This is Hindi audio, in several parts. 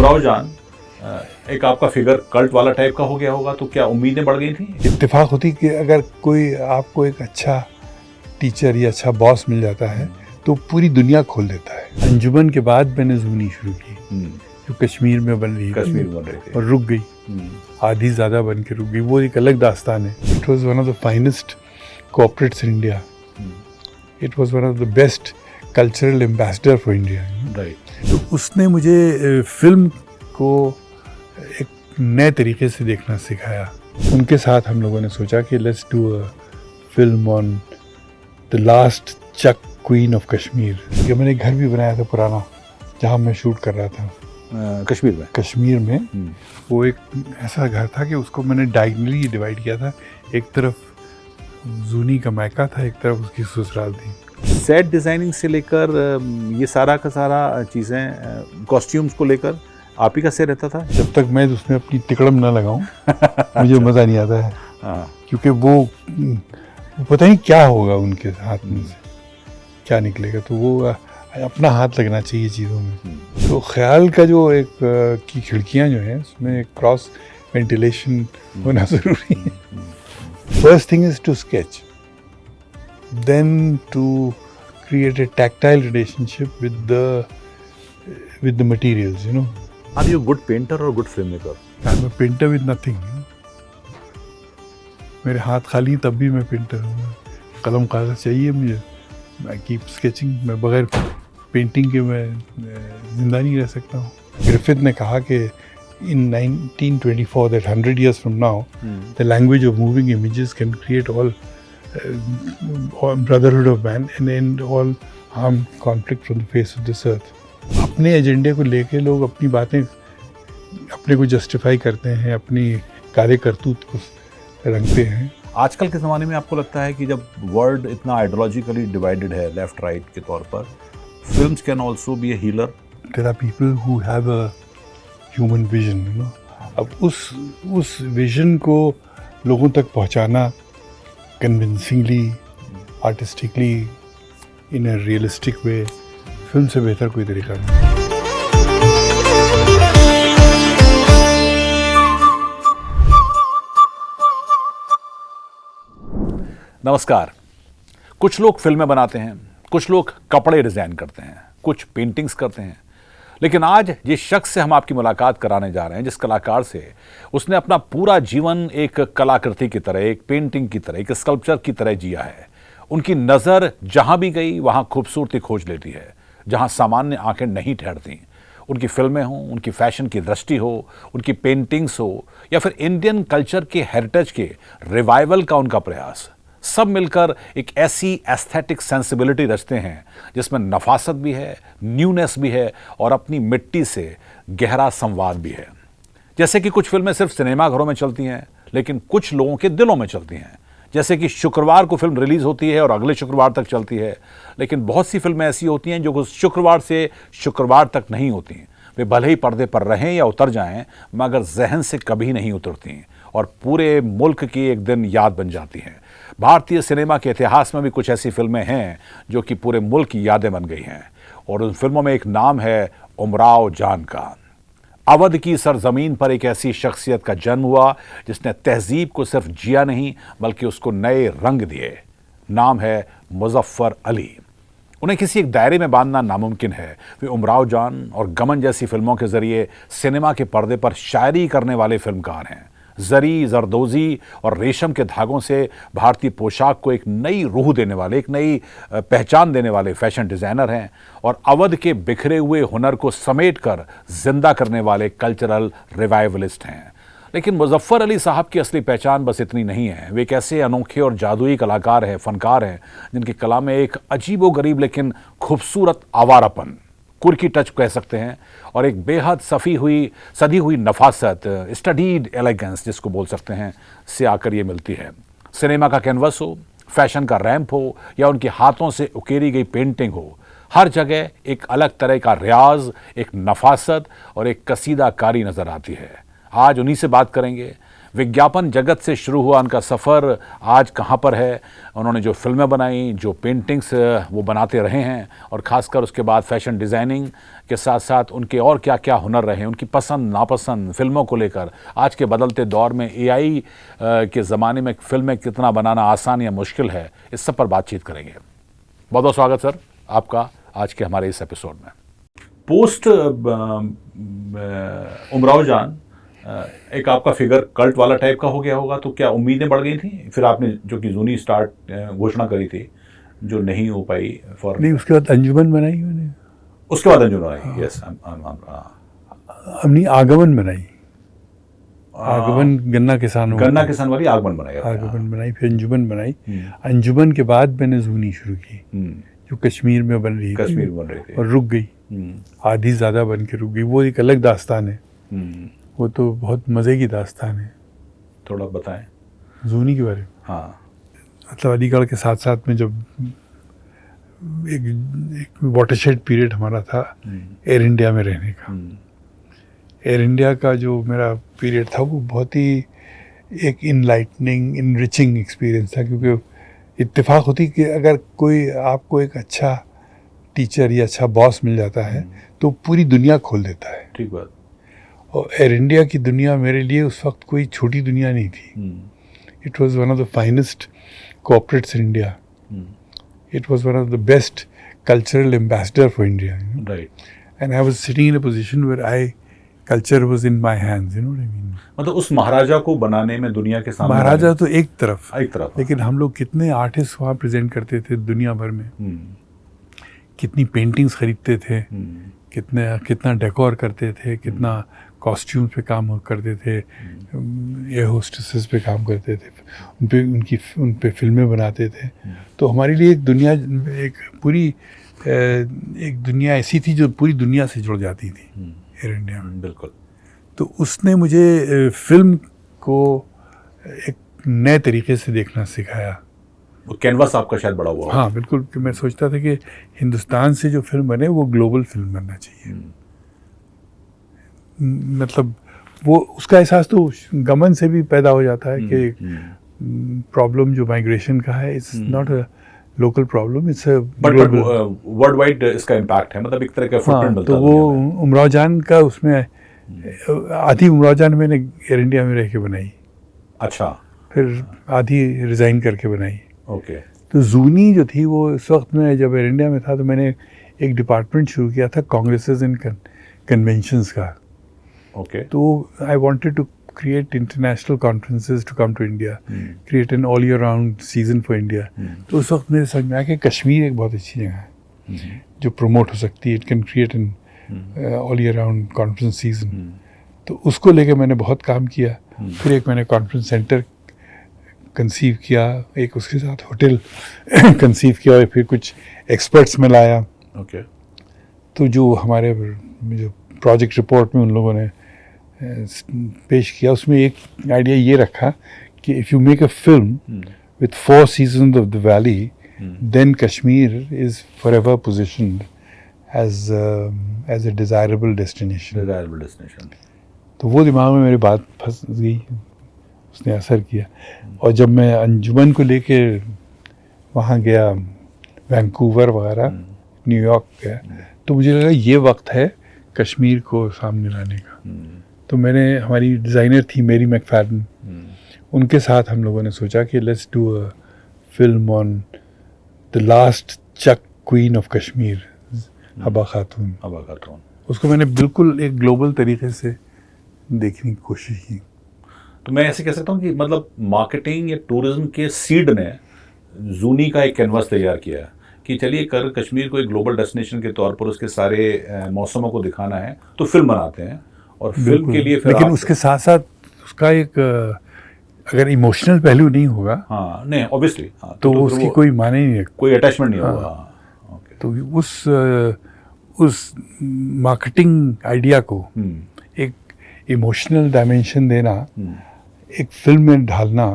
उमराव जान एक आपका फिगर कल्ट वाला टाइप का हो गया होगा, तो क्या उम्मीदें बढ़ गई थी? इत्तेफाक होती कि अगर कोई आपको एक अच्छा टीचर या अच्छा बॉस मिल जाता है तो पूरी दुनिया खोल देता है। अंजुमन के बाद मैंने ज़ूनी शुरू की जो कश्मीर में बन रही थी और रुक गई, आधी ज़्यादा बन के रुक गई। वो एक अलग दास्तान है। It was one of the finest corporates in India. It was one of the best cultural ambassador for India. तो उसने मुझे फिल्म को एक नए तरीके से देखना सिखाया। उनके साथ हम लोगों ने सोचा कि let's do a film on the last Chak queen of Kashmir. ये मैंने घर भी बनाया था पुराना, जहाँ मैं शूट कर रहा था कश्मीर में। वो एक ऐसा घर था कि उसको मैंने डायगनली डिवाइड किया था। एक तरफ जूनी का मायका था, एक तरफ उसकी ससुराल थी। सेट डिज़ाइनिंग से लेकर ये सारा का सारा चीज़ें, कॉस्ट्यूम्स को लेकर आप ही का से रहता था? जब तक मैं उसमें अपनी तिकड़म ना लगाऊं मुझे मज़ा नहीं आता है। क्योंकि वो पता नहीं क्या होगा उनके हाथ में से, क्या निकलेगा। तो वो अपना हाथ लगना चाहिए चीज़ों में। तो ख्याल का जो एक की खिड़कियाँ जो हैं उसमें एक क्रॉस वेंटिलेशन होना ज़रूरी है। First thing is to sketch, then to create a tactile relationship with the materials, you know. Are you a good painter or a good filmmaker? I'm a painter with nothing, you know? मेरे हाथ खाली तब भी मैं पेंटर हूँ। कलम कागज चाहिए मुझे, मैं कीप स्केचिंग। मैं बगैर पेंटिंग के मैं जिंदा नहीं रह सकता हूँ। ग्रिफिथ ने कहा कि in 1924 that 100 years from now the language of moving images can create all brotherhood of man and end all harm conflict from the face of this earth. अपने एजेंडे को लेके लोग अपनी बातें अपने को जस्टिफाई करते हैं, अपनी कार्य करतूत को रंगते हैं। आजकल के ज़माने में आपको लगता है कि जब वर्ल्ड इतना आइडियोलॉजिकली डिवाइडेड है लेफ्ट राइट के तौर पर, films can also be a healer? There are people who have a human vision, you know. अब उस विजन को लोगों तक पहुंचाना convincingly, artistically, in a realistic way, film से बेहतर कोई तरीका नहीं। नमस्कार। कुछ लोग फिल्में बनाते हैं, कुछ लोग कपड़े डिज़ाइन करते हैं, कुछ पेंटिंग्स करते हैं, लेकिन आज जिस शख्स से हम आपकी मुलाकात कराने जा रहे हैं, जिस कलाकार से उसने अपना पूरा जीवन एक कलाकृति की तरह, एक पेंटिंग की तरह, एक स्कल्पचर की तरह जिया है। उनकी नज़र जहाँ भी गई वहाँ खूबसूरती खोज लेती है, जहाँ सामान्य आंखें नहीं ठहरती। उनकी फिल्में हों, उनकी फैशन की दृष्टि हो, उनकी पेंटिंग्स हो, या फिर इंडियन कल्चर के हेरिटेज के रिवाइवल का उनका प्रयास, सब मिलकर एक ऐसी एस्थेटिक सेंसिबिलिटी रचते हैं जिसमें नफासत भी है, न्यूनेस भी है और अपनी मिट्टी से गहरा संवाद भी है। जैसे कि कुछ फिल्में सिर्फ सिनेमाघरों में चलती हैं, लेकिन कुछ लोगों के दिलों में चलती हैं। जैसे कि शुक्रवार को फिल्म रिलीज़ होती है और अगले शुक्रवार तक चलती है, लेकिन बहुत सी फिल्में ऐसी होती हैं जो शुक्रवार से शुक्रवार तक नहीं होती। वे भले ही पर्दे पर रहें या उतर जाएं, मगर जहन से कभी नहीं उतरती और पूरे मुल्क की एक दिन याद बन जाती हैं। भारतीय सिनेमा के इतिहास में भी कुछ ऐसी फिल्में हैं जो कि पूरे मुल्क की यादें बन गई हैं, और उन फिल्मों में एक नाम है उमराव जान का। अवध की सरजमीन पर एक ऐसी शख्सियत का जन्म हुआ जिसने तहजीब को सिर्फ जिया नहीं बल्कि उसको नए रंग दिए। नाम है मुजफ्फर अली। उन्हें किसी एक दायरे में बांधना नामुमकिन है। वे उमराव जान और गमन जैसी फिल्मों के जरिए सिनेमा के पर्दे पर शायरी करने वाले फिल्मकार हैं। जरी, जरदोजी और रेशम के धागों से भारतीय पोशाक को एक नई रूह देने वाले, एक नई पहचान देने वाले फैशन डिज़ाइनर हैं, और अवध के बिखरे हुए हुनर को समेटकर जिंदा करने वाले कल्चरल रिवाइवलिस्ट हैं। लेकिन मुजफ्फर अली साहब की असली पहचान बस इतनी नहीं है। वे एक ऐसे अनोखे और जादुई कलाकार हैं, फनकार हैं, जिनकी कला में एक अजीबोगरीब लेकिन खूबसूरत आवारापन, कुर्की टच कह सकते हैं, और एक बेहद सदी हुई नफासत, स्टडीड एलिगेंस जिसको बोल सकते हैं, से आकर ये मिलती है। सिनेमा का कैनवस हो, फैशन का रैंप हो, या उनके हाथों से उकेरी गई पेंटिंग हो, हर जगह एक अलग तरह का रियाज, एक नफासत और एक कसीदाकारी नज़र आती है। आज उन्हीं से बात करेंगे। विज्ञापन जगत से शुरू हुआ उनका सफ़र आज कहाँ पर है। उन्होंने जो फिल्में बनाई, जो पेंटिंग्स वो बनाते रहे हैं, और ख़ासकर उसके बाद फैशन डिज़ाइनिंग के साथ साथ उनके और क्या क्या हुनर रहे, उनकी पसंद नापसंद फिल्मों को लेकर, आज के बदलते दौर में AI के ज़माने में फिल्में कितना बनाना आसान या मुश्किल है, इस सब पर बातचीत करेंगे। बहुत बहुत स्वागत सर आपका आज के हमारे इस एपिसोड में। पोस्ट उमराव जान एक आपका फिगर कल्ट वाला टाइप का हो गया होगा, तो क्या उम्मीदें बढ़ गई थी? फिर आपने जो कि जूनी स्टार्ट घोषणा करी थी जो नहीं हो पाई फॉर नहीं, उसके बाद अंजुमन बनाई मैंने। उसके बाद अंजुमन बनाई, यस, हमने आगमन बनाई, आगमन गन्ना किसान वाली आगमन बनाई, आगमन बनाई, फिर अंजुमन बनाई। अंजुमन के बाद मैंने जूनी शुरू की जो कश्मीर में बन रही थी और रुक गई, आधी ज़्यादा बन के रुक गई। वो एक अलग दास्तान है, वो तो बहुत मज़े की दास्तान है। थोड़ा बताएं जूनी के बारे में। हाँ, मतलब अलीगढ़ के साथ साथ में जब एक वाटरशेड पीरियड हमारा था एयर इंडिया में रहने का, एयर इंडिया का जो मेरा पीरियड था वो बहुत ही एक इनलाइटनिंग इनरिचिंग एक्सपीरियंस था, क्योंकि इत्तेफाक होती कि अगर कोई आपको एक अच्छा टीचर या अच्छा बॉस मिल जाता है तो पूरी दुनिया खोल देता है। ठीक बात। और एयर इंडिया की दुनिया मेरे लिए उस वक्त कोई छोटी दुनिया नहीं थी। It was one of the finest corporates in India. It was one of the best cultural ambassador for India, right. And I was sitting in a position where I culture was in my hands, you know what I mean. मतलब उस महाराजा को बनाने में दुनिया के सामने, महाराजा तो एक तरफ, लेकिन हम लोग कितने आर्टिस्ट वहाँ प्रेजेंट करते थे दुनिया भर में, कितनी पेंटिंग्स खरीदते थे, कितना डेकोर करते थे, कितना कॉस्ट्यूम्स पे काम करते थे, एयर होस्टेसेस पे काम करते थे, उन पे फिल्में बनाते थे। तो हमारे लिए एक पूरी एक दुनिया ऐसी थी जो पूरी दुनिया से जुड़ जाती थी एयर इंडिया में। बिल्कुल। तो उसने मुझे फिल्म को एक नए तरीके से देखना सिखाया। वो कैनवास आपका शायद बड़ा हुआ। हाँ बिल्कुल, कि मैं सोचता था कि हिंदुस्तान से जो फिल्म बने वो ग्लोबल फिल्म बनना चाहिए। मतलब वो उसका एहसास तो गमन से भी पैदा हो जाता है कि प्रॉब्लम जो माइग्रेशन का है, it's not a local problem, it's a world wide इसका इम्पैक्ट है, मतलब एक तरह का फुटप्रिंट मिलता है। तो वो उमराव जान का उसमें आधी उमराव जान मैंने एयर इंडिया में रह के बनाई। अच्छा। फिर आधी रिज़ाइन करके बनाई। ओके। तो जूनी जो थी वो इस वक्त में जब एयर इंडिया में था तो मैंने एक डिपार्टमेंट शुरू किया था कांग्रेसेस एंड कन्वेंशंस का। ओके। तो I wanted to create international conferences to come to India, create an all year round season for India. तो उस वक्त मेरे समझ में आया कि कश्मीर एक बहुत अच्छी जगह है जो प्रमोट हो सकती है। It can create an all year round conference season. तो उसको लेके मैंने बहुत काम किया। फिर एक मैंने कॉन्फ्रेंस सेंटर कंसीव किया, एक उसके साथ होटल कंसीव किया, और फिर कुछ एक्सपर्ट्स में लाया। ओके। तो जो हमारे जो प्रोजेक्ट रिपोर्ट में उन लोगों ने पेश किया, उसमें एक आइडिया ये रखा कि if you make a film with 4 seasons of the valley, then Kashmir is forever positioned as a desirable destination. तो वो दिमाग में मेरी बात फंस गई, उसने असर किया। और जब मैं अंजुमन को लेके वहाँ गया, वैंकूवर वगैरह, न्यूयॉर्क गया, तो मुझे लगा ये वक्त है कश्मीर को सामने लाने का। तो मैंने, हमारी डिज़ाइनर थी मेरी मैकफार्लन, उनके साथ हम लोगों ने सोचा कि let's do a film on the last Chak queen of Kashmir, Habba Khatoon. उसको मैंने बिल्कुल एक ग्लोबल तरीके से देखने की कोशिश की। तो मैं ऐसे कह सकता हूँ कि मतलब मार्केटिंग या टूरिज्म के सीड ने जूनी का एक कैनवास तैयार किया कि चलिए कर कश्मीर को एक ग्लोबल डेस्टिनेशन के तौर पर उसके सारे मौसमों को दिखाना है, तो फिल्म बनाते हैं। और फिल्म के लिए फिर लेकिन उसके साथ साथ उसका एक अगर इमोशनल पहलू नहीं होगा, हाँ नहीं ऑब्वियसली, हाँ, तो उसकी कोई माने ही नहीं, कोई अटैचमेंट नहीं होगा। ओके। तो उस मार्केटिंग आइडिया को एक इमोशनल डायमेंशन देना, एक फिल्म में ढालना,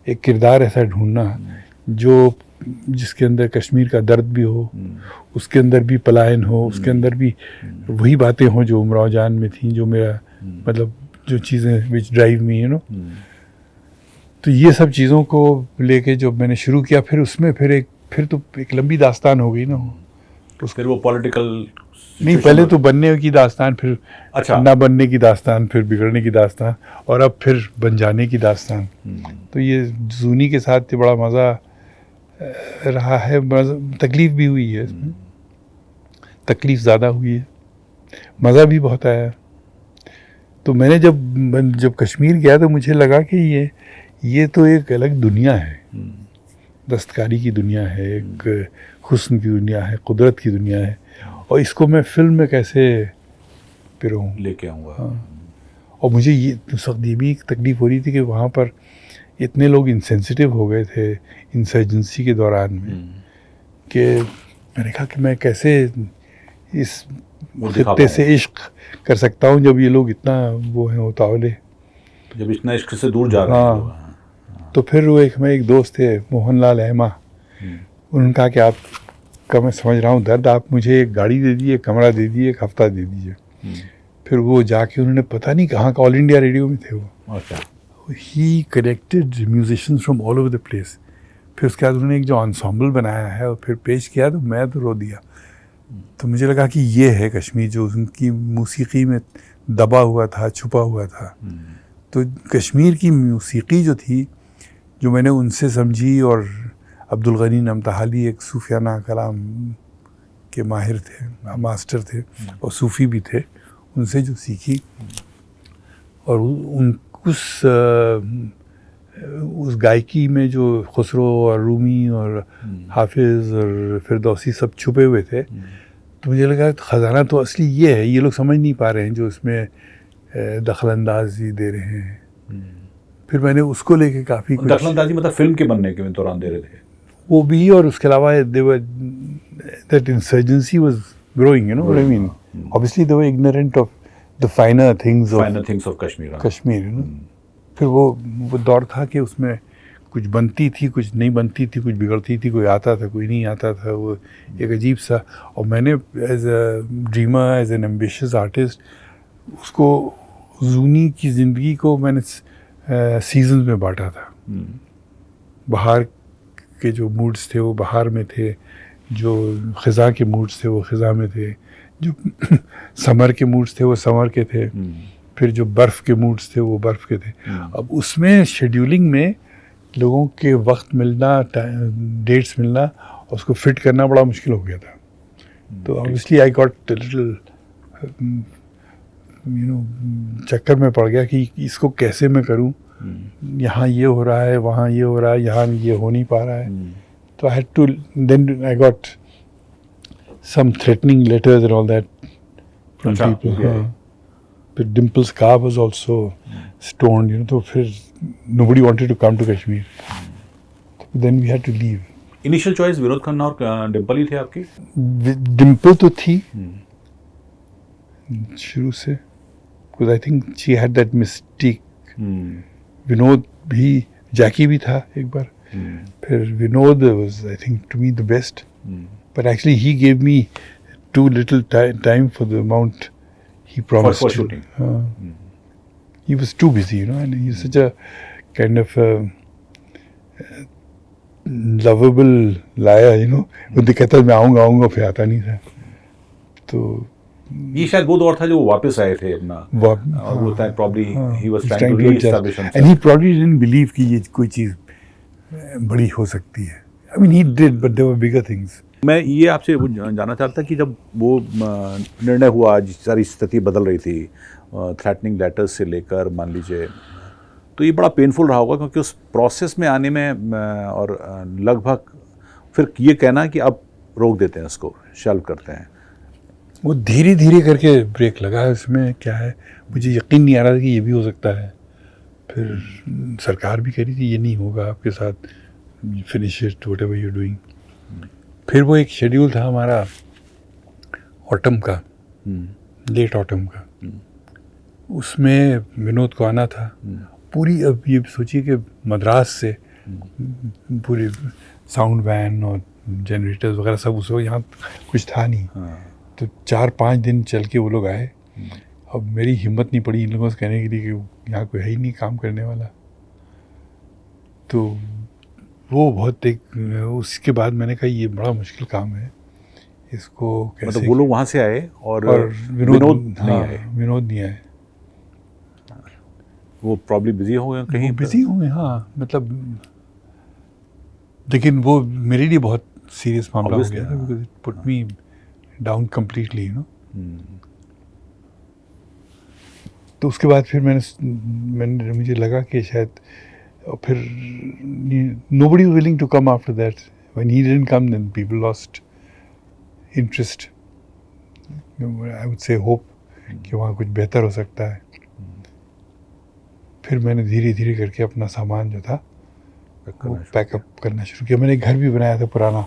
एक किरदार ऐसा ढूंढना जिसके अंदर कश्मीर का दर्द भी हो, उसके अंदर भी पलायन हो, उसके अंदर भी वही बातें हों जो उमराव जान में थी, जो मेरा मतलब जो चीज़ें which drive me, you know. तो ये सब चीज़ों को लेके जो मैंने शुरू किया, फिर उसमें फिर तो एक लंबी दास्तान हो गई ना वो। फिर वो पॉलिटिकल नहीं, पहले तो बनने की दास्तान, फिर अच्छा। ना बनने की दास्तान, फिर बिगड़ने की दास्तान, और अब फिर बन जाने की दास्तान। तो ये जूनी के साथ ये बड़ा मज़ा रहा है। तकलीफ़ भी हुई है इसमें, तकलीफ़ ज़्यादा हुई है, मज़ा भी बहुत आया। तो मैंने जब कश्मीर गया तो मुझे लगा कि ये तो एक अलग दुनिया है, दस्तकारी की दुनिया है, एक हुस्न की दुनिया है, कुदरत की दुनिया है, और इसको मैं फिल्म में कैसे पिरोऊं, लेके आऊँगा। हाँ। और मुझे ये भी एक तकलीफ़ हो रही थी कि वहाँ पर इतने लोग इंसेंसिटिव हो गए थे इंसर्जेंसी के दौरान में, कि मैंने कहा कि मैं कैसे इस खित्ते से इश्क कर सकता हूँ जब ये लोग इतना वो हैं उतावले, जब इतना इश्क से दूर जा रहे हैं लोग। हाँ। तो फिर वो एक दोस्त थे मोहनलाल अहमा, उन्होंने कहा कि आपका मैं समझ रहा हूँ दर्द, आप मुझे एक गाड़ी दे दीजिए, कमरा दे दीजिए, एक हफ्ता दे दीजिए। फिर वो जाके उन्होंने पता नहीं कहाँ का, ऑल इंडिया रेडियो में थे वो। अच्छा। He connected musicians from all over the place. फिर उसके बाद उन्होंने एक जो एंसेम्बल बनाया है और फिर पेश किया, तो मैं तो रो दिया। तो मुझे लगा कि ये है कश्मीर, जो उनकी मौसीकी में दबा हुआ था, छुपा हुआ था। तो कश्मीर की मौसीकी जो थी, जो मैंने उनसे समझी, और अब्दुल गनी नमतहाली एक सूफियाना कलाम के माहिर थे, मास्टर थे और सूफ़ी भी थे, उनसे जो सीखी, और उस गायकी में जो खुसरो और रूमी और हाफिज़ और फिरदौसी सब छुपे हुए थे, तो मुझे लगा ख़जाना तो असली ये है, ये लोग समझ नहीं पा रहे हैं जो इसमें दखलंदाजी दे रहे हैं। फिर मैंने उसको लेके काफ़ी कुछ, दखलंदाजी मतलब फिल्म के बनने के दौरान दे रहे थे वो भी, और उसके अलावा that insurgency was growing, you know what I mean? Obviously they were ignorant of the finer things of Kashmir, you know? फिर वो दौर था कि उसमें कुछ बनती थी, कुछ नहीं बनती थी, कुछ बिगड़ती थी, कोई आता था, कोई नहीं आता था, वो एक अजीब सा। और मैंने as a dreamer, as an ambitious artist, उसको जूनी की ज़िंदगी को मैंने सीजन्स में बांटा था। बाहर के जो मूड्स थे वो बाहर में थे, जो ख़ज़ा के मूड्स थे वो ख़ज़ा में थे, जो समर के मूड्स थे वो समर के थे, फिर जो बर्फ़ के मूड्स थे वो बर्फ़ के थे। अब उसमें शेड्यूलिंग में लोगों के वक्त मिलना, डेट्स मिलना, और उसको फिट करना बड़ा मुश्किल हो गया था। तो ऑब्वियसली आई गॉट लिटिल चक्कर में पड़ गया कि इसको कैसे मैं करूं, यहाँ ये हो रहा है, वहाँ ये हो रहा है, यहाँ ये हो नहीं पा रहा है। तो I had to, then I got some threatening letters and all that from people. हाँ, फिर Dimple's car was also stoned, you know, तो फिर nobody wanted to come to Kashmir. Then we had to leave. Initial choice Vinod Khanna और डिम्पल ही थे आपकी? डिम्पल तो थी शुरू से, because I think she had that mystique. Vinod भी, जैकी भी था एक बार, फिर Vinod was I think to me the best, but actually he gave me too little time for the amount he promised. For shooting. He was too busy, you know, and he's such a kind of lovable liar, you know. वो कहता मैं आऊँगा फिर आता नहीं था। तो ये शायद वो दौर था जो वो वापस आए थे अपना, और वो था probably he was trying to re-establish himself. And he probably didn't believe कि ये कोई चीज़ बड़ी हो सकती है। I mean he did, but there were bigger things. मैं ये आपसे जानना चाहता कि जब वो निर्णय हुआ, जिस सारी स्थिति बदल रही थी, थ्रेटनिंग लेटर्स से लेकर मान लीजिए, तो ये बड़ा पेनफुल रहा होगा, क्योंकि उस प्रोसेस में आने में और लगभग फिर ये कहना कि अब रोक देते हैं, इसको शेल्व करते हैं, वो धीरे धीरे करके ब्रेक लगा है। उसमें क्या है, मुझे यकीन नहीं आ रहा था कि ये भी हो सकता है। फिर सरकार भी कह रही थी ये नहीं होगा आपके साथ, finish it whatever you are doing. फिर वो एक शेड्यूल था हमारा ऑटम का, लेट ऑटम का, उसमें विनोद को आना था। पूरी, अब ये सोचिए कि मद्रास से पूरी साउंड वैन और जनरेटर्स वगैरह सब उस वक्त यहाँ कुछ था नहीं। तो 4-5 दिन चल के वो लोग आए। अब मेरी हिम्मत नहीं पड़ी इन लोगों से कहने के लिए कि यहाँ कोई है ही नहीं काम करने वाला। तो वो बहुत एक, उसके बाद मैंने कहा ये बड़ा मुश्किल काम है, इसको कैसे, मतलब वो लोग वहाँ से आए और विनोद नहीं हाँ, आए, विनोद नहीं आए, वो प्रॉब्ली बिजी हो गए कहीं पर। बिजी हुए, हाँ मतलब, लेकिन वो मेरे लिए बहुत सीरियस मामला हो Obviously, गया था, हाँ। Because it put me down completely, you know. तो उसके बाद फिर मैंने मुझे लगा कि शायद, और फिर nobody was willing to come after that. When he didn't come, then people lost interest. I would say hope कि वहाँ कुछ बेहतर हो सकता है। फिर मैंने धीरे धीरे करके अपना सामान जो था वो पैकअप करना शुरू किया। मैंने एक घर भी बनाया था पुराना,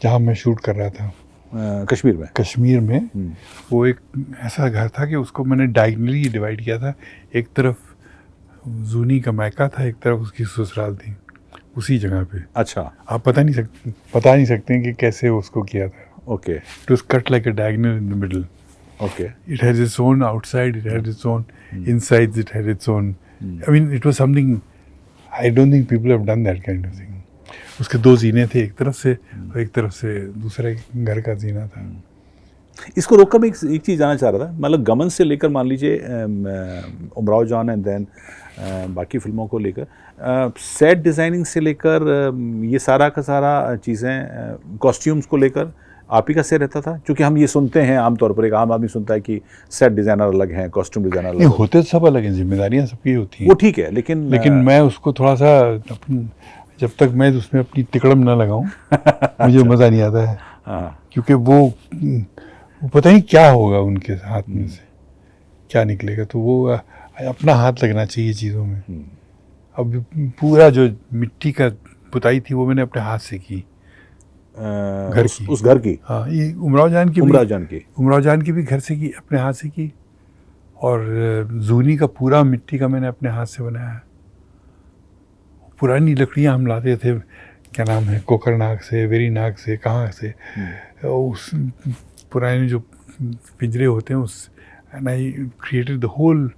जहाँ मैं शूट कर रहा था, कश्मीर में। कश्मीर में। वो एक ऐसा घर था कि उसको मैंने डायगनली डिवाइड किया था। एक तरफ जूनी का मायका था, एक तरफ उसकी ससुराल थी, उसी जगह पे। अच्छा, आप बता नहीं सकते कि कैसे उसको किया था। Okay, it was cut like a diagonal in the middle. Okay, It has its own outside, it had its own insides, it had its own. I mean, it was something. I don't think people have done that kind of thing. उसके दो जीने थे, एक तरफ से और एक तरफ से दूसरे घर का जीना था। इसको रोककर मैं एक चीज़ जानना चाह रहा था, मतलब गमन से लेकर मान लीजिए उमराव जान एंड देन बाकी फिल्मों को लेकर सेट डिज़ाइनिंग से लेकर ये सारा का सारा चीज़ें, कॉस्ट्यूम्स को लेकर आप ही का से रहता था? क्योंकि हम ये सुनते हैं आमतौर पर, एक आम आदमी सुनता है कि सेट डिज़ाइनर अलग हैं, कॉस्ट्यूम डिज़ाइनर अलग नहीं, हैं। होते सब अलग हैं, जिम्मेदारियाँ सबकी होती हैं। वो ठीक है, लेकिन मैं उसको थोड़ा सा जब तक मैं उसमें अपनी तिकड़म ना लगाऊं मुझे मज़ा नहीं आता है। हाँ, क्योंकि वो पता नहीं क्या होगा उनके हाथ में से, क्या निकलेगा। तो वो अपना हाथ लगना चाहिए चीज़ों में। अब पूरा जो मिट्टी का पुताई थी वो मैंने अपने हाथ से की, घर की, उस घर की। हाँ, ये उमराव जान की भी घर से की, अपने हाथ से की। और जूनी का पूरा मिट्टी का मैंने अपने हाथ से बनाया। पुरानी लकड़ियाँ हम लाते थे, क्या नाम है, कोकरनाग से, वेरीनाग से, कहाँ से, उस पुराने जो पिंजरे होते हैं उस, and I created the whole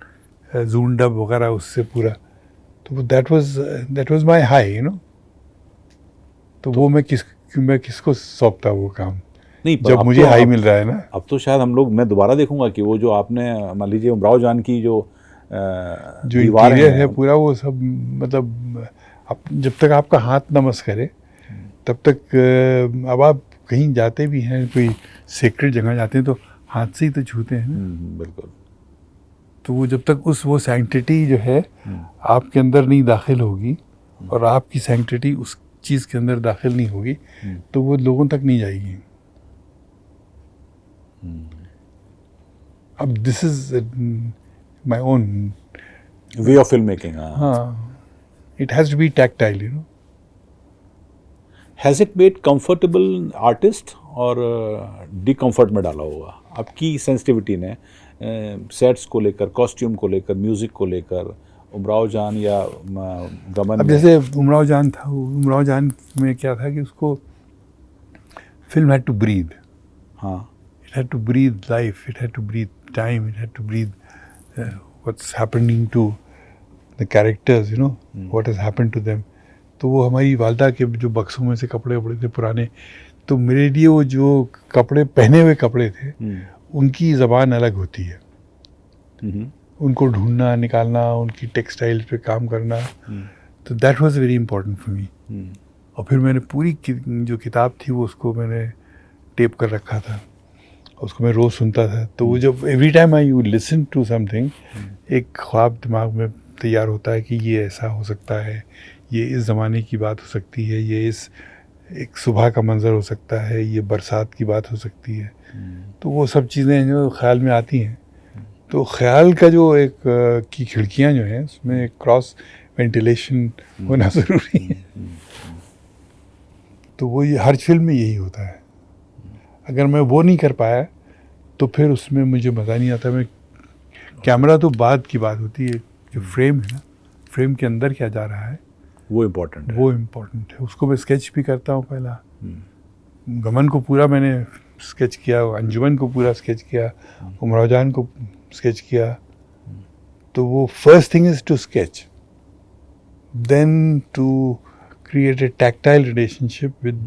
जून डब वगैरह उससे पूरा। तो that was my high, you know. तो वो मैं किसको सौंपता वो काम, नहीं, जब मुझे हाई मिल रहा है ना। अब तो शायद मैं दोबारा देखूंगा कि वो जो आपने मान लीजिए उमराव जान की जो दीवार है पूरा, वो सब मतलब जब तक आपका हाथ नमस करे तब तक, अब आप कहीं जाते भी हैं, कोई सीक्रेट जगह जाते हैं तो हाथ से ही तो छूते हैं ना। बिल्कुल। तो वो जब तक वो सैंक्टिटी जो है आपके अंदर नहीं दाखिल होगी, और आपकी सैंक्टिटी उस चीज़ के अंदर दाखिल नहीं होगी, तो वो लोगों तक नहीं जाएगी। अब this is my own way of film making. हाँ, it has to be tactile, you know. Has it made comfortable artist और डिकम्फर्ट में डाला होगा आपकी सेंसिटिविटी ने, सेट्स को लेकर, कॉस्ट्यूम को लेकर, म्यूज़िक को लेकर, उमराव जान या गमन? अब जैसे उमराव जान था, उमराव जान में क्या था कि उसको फिल्म हैड टू ब्रीथ। हाँ, it had to breathe life, it had to breathe time, it had to breathe what's happening to the characters, you know, what has happened to them. तो वो हमारी वालदा के जो बक्सों में से कपड़े थे पुराने, तो मेरे लिए वो जो कपड़े पहने हुए कपड़े थे उनकी ज़बान अलग होती है। उनको ढूंढना, निकालना, उनकी टेक्सटाइल पे काम करना, तो that was very important for me. और फिर मैंने पूरी जो किताब थी वो उसको मैंने टेप कर रखा था, उसको मैं रोज़ सुनता था। तो वो जब every time I you listen to something, एक ख्वाब दिमाग में तैयार होता है कि ये ऐसा हो सकता है, ये इस ज़माने की बात हो सकती है, ये इस एक सुबह का मंज़र हो सकता है, ये बरसात की बात हो सकती है। तो वो सब चीज़ें जो ख्याल में आती हैं, तो ख्याल का जो एक की खिड़कियाँ जो हैं उसमें एक क्रॉस वेंटिलेशन होना ज़रूरी है। तो वो हर फिल्म में यही होता है। अगर मैं वो नहीं कर पाया तो फिर उसमें मुझे मज़ा नहीं आता। मैं कैमरा तो बाद की बात होती है, जो फ्रेम है ना, फ्रेम के अंदर क्या जा रहा है वो इम्पोर्टेंट है। उसको मैं स्केच भी करता हूँ। पहला गमन को पूरा मैंने स्केच किया, अंजुमन को पूरा स्केच किया, उमराव जान को स्केच किया। तो वो first thing is to sketch, then to create a tactile relationship with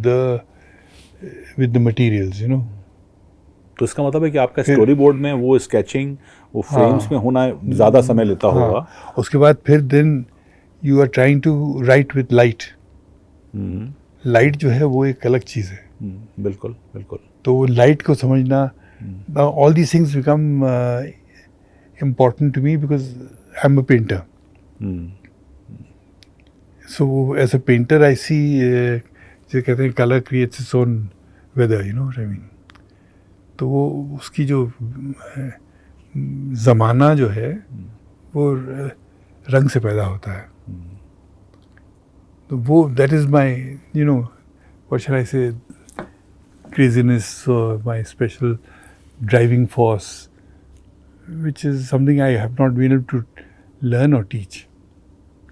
the materials, you know. तो इसका मतलब है कि आपका फिर- स्टोरी बोर्ड में वो स्केचिंग, वो फ्रेम्स में होना ज़्यादा समय लेता होगा। हाँ, उसके बाद फिर then you are trying to write with light. Light जो है वो एक अलग चीज़ है, बिल्कुल बिल्कुल। तो वो लाइट को समझना, all these things become important to me because I am a painter. So as a painter, I see, जो कहते हैं color creates its own weather, you know what I mean. तो वो उसकी जो ज़माना जो है वो रंग से पैदा होता है. तो वो that is my, you know, what shall I say, craziness or my special driving force, which is something I have not been able to learn or teach.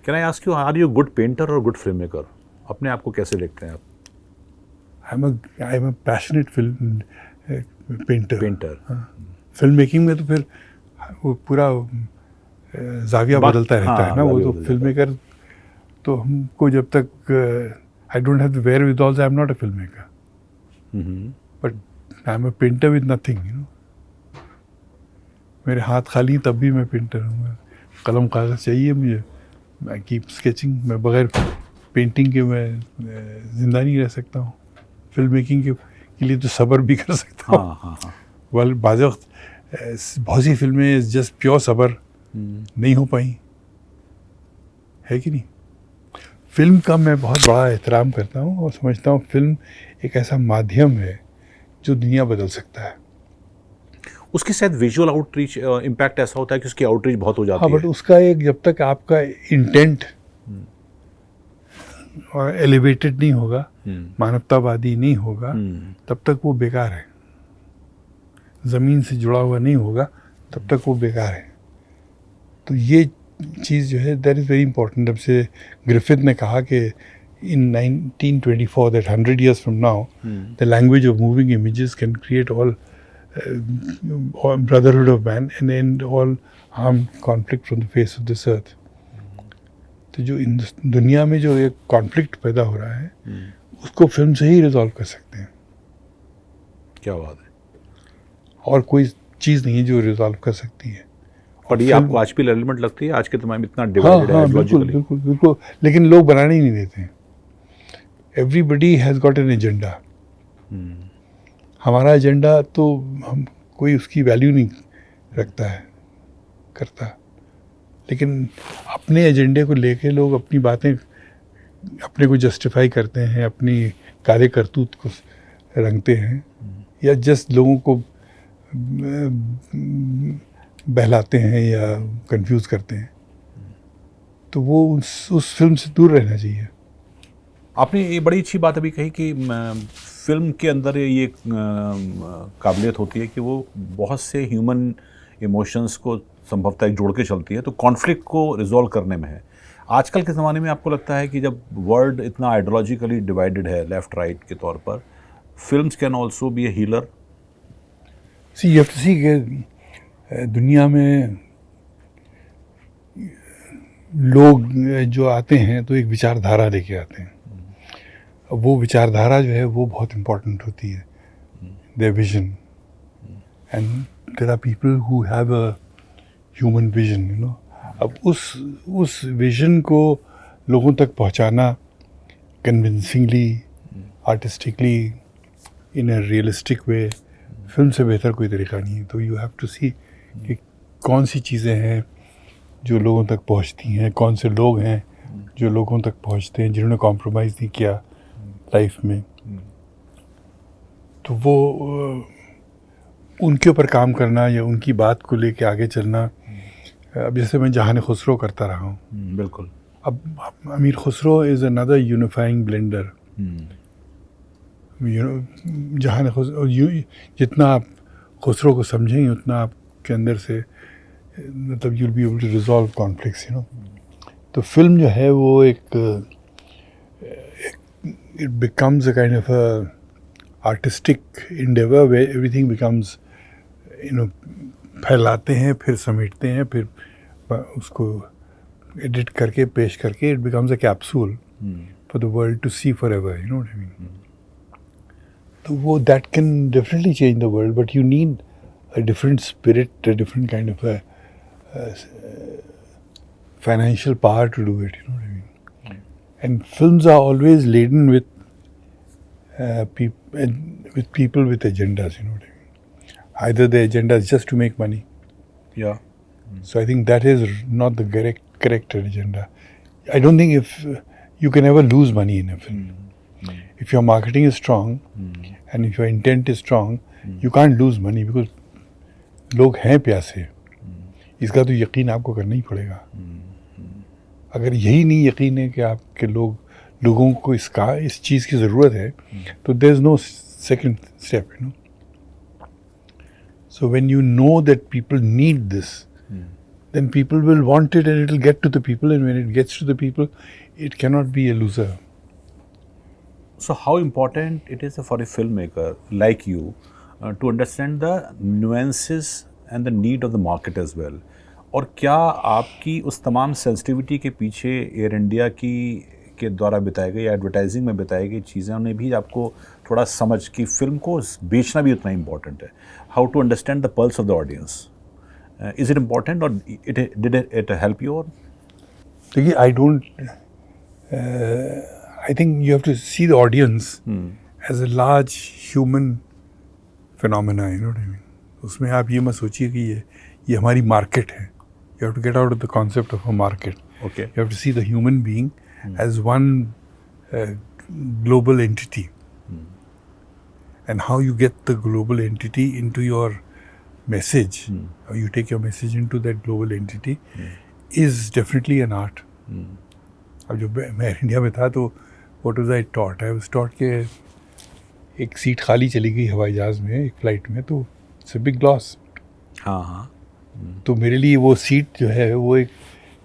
Can I ask you, are you good painter और गुड फिल्म मेकर? अपने आप को कैसे देखते हैं आप? I'm a passionate film painter. Painter. Film making में तो फिर वो पूरा जाविया बदलता रहता है ना. वो तो फिल्म मेकर तो हमको जब तक I don't have the where with also, I am not a film maker, but I am a painter with nothing, you know. मेरे हाथ खाली तब भी मैं पेंटर हूँ. कलम कागज़ चाहिए मुझे, आई कीप स्केचिंग. मैं बगैर पेंटिंग के मैं जिंदा नहीं रह सकता हूँ. फिल्म मेकिंग के लिए तो सब्र भी कर सकता हूँ. हाँ हाँ हाँ। वाल बाज़ वक्त बहुत सी फिल्में जस्ट प्योर सब्र नहीं हो पाई, है कि नहीं. फिल्म का मैं बहुत बड़ा एहतराम करता हूँ और समझता हूँ फिल्म एक ऐसा माध्यम है जो दुनिया बदल सकता है. उसकी शायद विजुअल आउटरीच इम्पैक्ट ऐसा होता है कि उसकी आउटरीच बहुत हो जाती हाँ, है। बट उसका एक जब तक आपका इंटेंट और एलिवेटेड नहीं होगा, मानवतावादी नहीं होगा, तब तक वो बेकार है. ज़मीन से जुड़ा हुआ नहीं होगा तब तक वो बेकार है. तो ये चीज़ जो है दैट इज़ वेरी इंपॉर्टेंट. अब से ग्रिफिथ ने कहा कि in 1924 that 100 years from now the language of moving images can create all brotherhood of man and end all harm conflict from the face of this earth. तो जो दुनिया में जो एक कॉन्फ्लिक्ट पैदा हो रहा है उसको फिल्म से ही रिजॉल्व कर सकते हैं. क्या बात है। और कोई चीज़ नहीं है जो रिजॉल्व कर सकती है. पर ये फिल्म- आपको आज भी रेलेवेंट लगती है? आज के समय में इतना हाँ डिवाइडेड है हाँ, बिल्कुल ideologically? बिल्कुल बिल्कुल. लेकिन लोग बनाने ही नहीं देते हैं. Everybody has got an agenda. हमारा एजेंडा तो हम कोई उसकी वैल्यू नहीं रखता है, करता. लेकिन अपने एजेंडे को लेके लोग अपनी बातें अपने को जस्टिफाई करते हैं, अपनी कार्य करतूत को रंगते हैं, या जस्ट लोगों को बहलाते हैं या कंफ्यूज करते हैं. तो वो उस फिल्म से दूर रहना चाहिए. आपने ये बड़ी अच्छी बात अभी कही कि फिल्म के अंदर ये काबिलियत होती है कि वो बहुत से ह्यूमन इमोशंस को संभवतः एक जोड़ के चलती है, तो कॉन्फ्लिक्ट को रिजॉल्व करने में है. आजकल के ज़माने में आपको लगता है कि जब वर्ल्ड इतना आइडियोलॉजिकली डिवाइडेड है लेफ्ट राइट के तौर पर, films can also be a healer? See you have to see कि दुनिया में लोग जो आते हैं तो एक विचारधारा लेके आते हैं. अब वो विचारधारा जो है वो बहुत इम्पोर्टेंट होती है, their vision. And there are people who have a human vision, you know. अब उस विजन को लोगों तक पहुंचाना convincingly, artistically, in a realistic way, film से बेहतर कोई तरीका नहीं है. तो यू हैव टू सी कि कौन सी चीज़ें हैं जो लोगों तक पहुंचती हैं, कौन से लोग हैं जो लोगों तक पहुंचते हैं, जिन्होंने कॉम्प्रोमाइज़ नहीं किया लाइफ में. तो वो उनके ऊपर काम करना या उनकी बात को लेके आगे चलना. अब जैसे मैं जहान खुसरो करता रहा हूँ. बिल्कुल. अब अमीर Khusro is another unifying blender. जहान खुसरो, जितना आप खुसरो को समझेंगे उतना आपके अंदर से मतलब you'll be able to resolve conflicts, you know. तो फिल्म जो है वो एक it becomes a kind of a artistic endeavor where everything becomes, you know, फैलाते हैं, फिर समेटते हैं, फिर उसको एडिट करके पेश करके it becomes a capsule for the world to see forever, you know what I mean. तो वो that can definitely change the world, but you need a different spirit, a different kind of a financial power to do it, you know what I mean? And films are always laden with people with agendas, you know what I mean? Either the agenda is just to make money. Yeah. So I think that is not the correct agenda. I don't think if you can ever lose money in a film. If your marketing is strong and if your intent is strong, you can't lose money because लोग हैं प्यासे. इसका तो यकीन आपको करना ही पड़ेगा. अगर यही नहीं यकीन है कि आपके लोगों को इस चीज़ की ज़रूरत है, तो there is no second step, you know. So when you know that people need this, then people will want it and it will get to the people, and when it gets to the people, it cannot be a loser. So how important it is for a filmmaker like you to understand the nuances and the need of the market as well? और क्या आपकी उस तमाम सेंसिटिविटी के पीछे एयर इंडिया के द्वारा बताई गई एडवर्टाइजिंग में बताई गई चीज़ों ने भी आपको थोड़ा समझ कि फिल्म को बेचना भी उतना इम्पॉर्टेंट है? How to understand the pulse of the audience? Is it important और डिड इट हेल्प यू? और देखिए, I think you have to see the audience as a large human phenomena, you know what I mean? उसमें आप ये मत सोचिए कि ये हमारी मार्केट है. You have to get out of the concept of a market. Okay. You have to see the human being as one global entity. And how you get the global entity into your message, how you take your message into that global entity, is definitely an art. अब जब मैं इंडिया में था तो what was I taught? I was taught कि एक सीट खाली चली गई हवाई जहाज़ में एक फ़्लाइट में, तो इट्स अ बिग लॉस. हाँ. तो मेरे लिए वो सीट जो है वो एक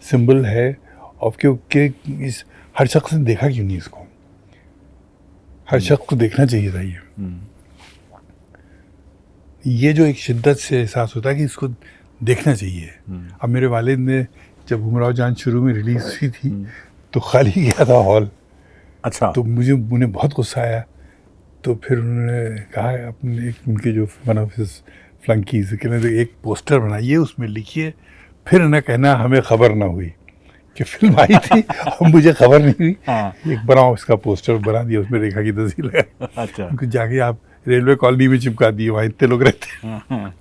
सिंबल है ऑफ कि इस हर शख्स ने देखा क्यों नहीं इसको. हर शख्स को देखना चाहिए था ये जो एक शिद्दत से एहसास होता है कि इसको देखना चाहिए. अब मेरे वालिद ने जब उमराव जान शुरू में रिलीज़ हुई थी तो खाली गया था हॉल. अच्छा. तो उन्हें बहुत गुस्सा आया. तो फिर उन्होंने कहा अपने उनके जो वन ऑफ हिज फ्लंकीज कहने तो एक पोस्टर बनाइए, उसमें लिखिए, फिर न कहना हमें खबर ना हुई कि फिल्म आई थी और मुझे खबर नहीं हुई. एक बनाओ इसका पोस्टर बना दिया, उसमें रेखा की तस्वीर लगा. अच्छा. उनको जाके आप रेलवे कॉलोनी में चिपका दिए, वहाँ इतने लोग रहते हैं.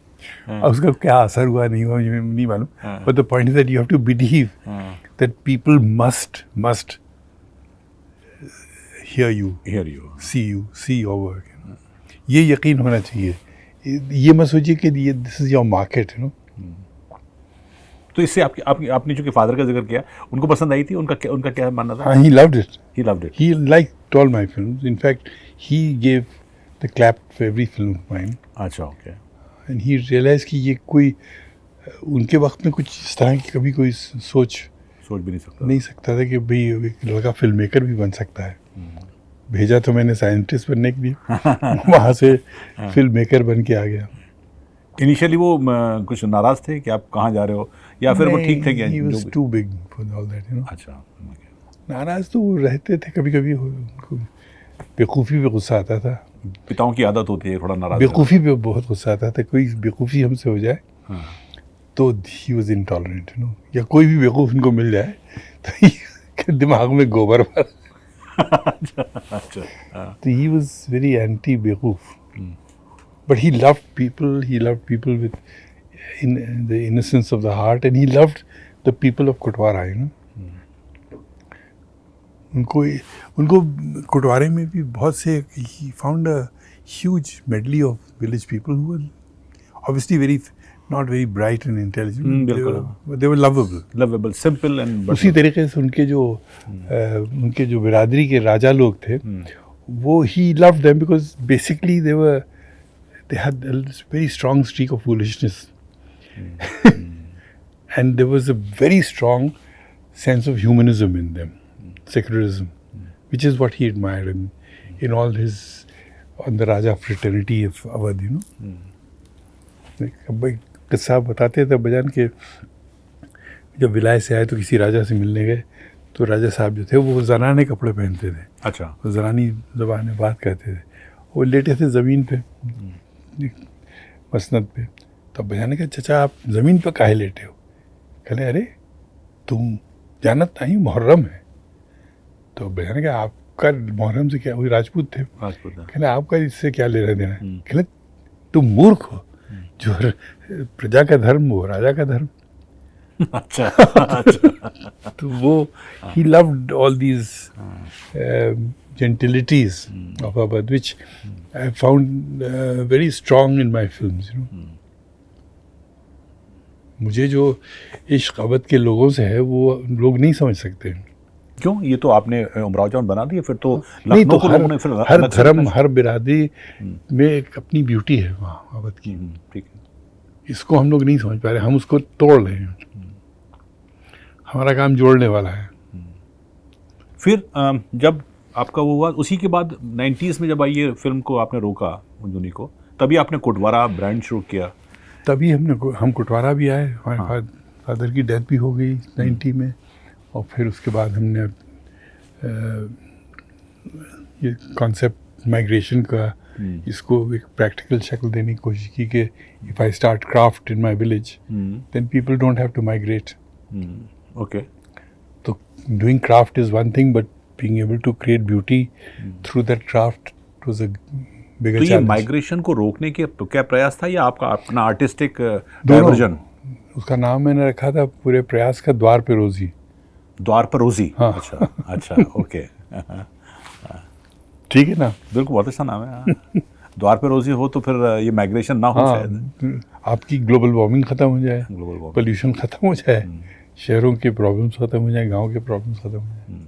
अब उसका क्या असर हुआ नहीं हुआ मुझे नहीं मालूम. But the point is that you have to believe that people must hear you, see your work. ये यकीन होना चाहिए. ये मत सोचिए कि ये this is your market, you know. तो इससे आपने जो कि फादर का जिक्र किया, उनको पसंद आई थी? उनका क्या मानना था? हाँ, he loved it. He liked all my films. In fact, he gave the clap for every film of mine. अच्छा, okay. And he realized कि ये कोई उनके वक्त में कुछ इस तरह की कभी कोई सोच भी नहीं सकता था कि भाई एक लड़का फिल्म मेकर भी बन सकता है. भेजा तो मैंने साइंटिस्ट बनने के लिए, वहाँ से फिल्म मेकर बन के आ गया. इनिशियली वो कुछ नाराज थे कि आप कहाँ जा रहे हो, या फिर वो ठीक थे? He was too big for all that, you know. अच्छा. नाराज तो वो रहते थे कभी कभी. उनको बेवकूफ़ी पे गुस्सा आता था. पिताओं की आदत होती है थोड़ा नाराज. बेवकूफ़ी पे बहुत गुस्सा आता था. कोई बेवकूफ़ी हमसे हो जाए तो he was intolerant, you know. या कोई भी बेवकूफ़ इनको मिल जाए तो दिमाग में गोबर भर. So he was very anti-Beowulf, but he loved people. He loved people with the innocence of the heart, and he loved the people of Kotwara. You know, उनको कोटवारे में भी बहुत से. He found a huge medley of village people who were obviously not very bright and intelligent. They were lovable, simple and. उसी तरीके से उनके जो बिरादरी के राजा लोग थे, वो he loved them because basically they had a very strong streak of foolishness. And there was a very strong sense of humanism in them, secularism, which is what he admired in all his on the Raja fraternity of Awadh, you know. किस्सा बताते थे बजान के जब विलायत से आए तो किसी राजा से मिलने गए, तो राजा साहब जो थे वो ज़नाने कपड़े पहनते थे, अच्छा। वो ज़नानी ज़बान में बात करते थे। वो लेटे थे ज़मीन पे, मसनद पे। तो भैया ने कहा, चचा आप ज़मीन पे काहे लेटे हो? कहले, अरे तुम जानत नहीं मुहर्रम है। तो भैया ने कहा, आपका मुहर्रम से क्या? वही राजपूत थे। कहले, आपका इससे क्या लेना देना? कहले, तुम मूर्ख हो, जो प्रजा का धर्म वो राजा का धर्म। अच्छा, अच्छा। तो वो he loved all these gentilities of Abad, which I found very strong in my films, you know. मुझे जो इश्क अवध के लोगों से है वो लोग नहीं समझ सकते। क्यों? ये तो आपने उमराव जान बना दिया, फिर तो नहीं, तो लखनऊ को लोगों ने फिर हर अलग से धर्म, देखना हर बिरादरी में एक अपनी ब्यूटी है वहाँ अवध की। ठीक है। इसको हम लोग नहीं समझ पा रहे, हम उसको तोड़ रहे हैं। हमारा काम जोड़ने वाला है। फिर जब आपका वो हुआ, उसी के बाद 90s में जब आई ये फिल्म को आपने रोका मंजूनी को, तभी आपने कोटवारा ब्रांड शुरू किया। तभी हम कोटवारा भी आए, हमारे फादर की डेथ भी हो गई 90 में, और फिर उसके बाद हमने ये कॉन्सेप्ट माइग्रेशन का, इसको एक प्रैक्टिकल शक्ल देने की कोशिश की कि if I start craft in my village then people don't have to migrate. Okay. तो doing craft is one thing, but being able to create beauty through that craft was a bigger तो ये चैलेंज। माइग्रेशन को रोकने के क्या प्रयास था, या आपका अपना आर्टिस्टिक डाइवर्जन? उसका नाम मैंने रखा था पूरे प्रयास का, द्वार पे रोजी। द्वार पर रोजी। हाँ। अच्छा, अच्छा। ओके। ठीक है ना? बिल्कुल, बहुत अच्छा नाम है। हाँ। द्वार पे रोजी हो तो फिर ये माइग्रेशन ना हो शायद। हाँ, आपकी ग्लोबल वार्मिंग खत्म हो जाए, ग्लोबल वार्मिंग, पोल्यूशन खत्म हो जाए, शहरों के प्रॉब्लम्स खत्म हो जाए, गांव के प्रॉब्लम्स खत्म हो जाए।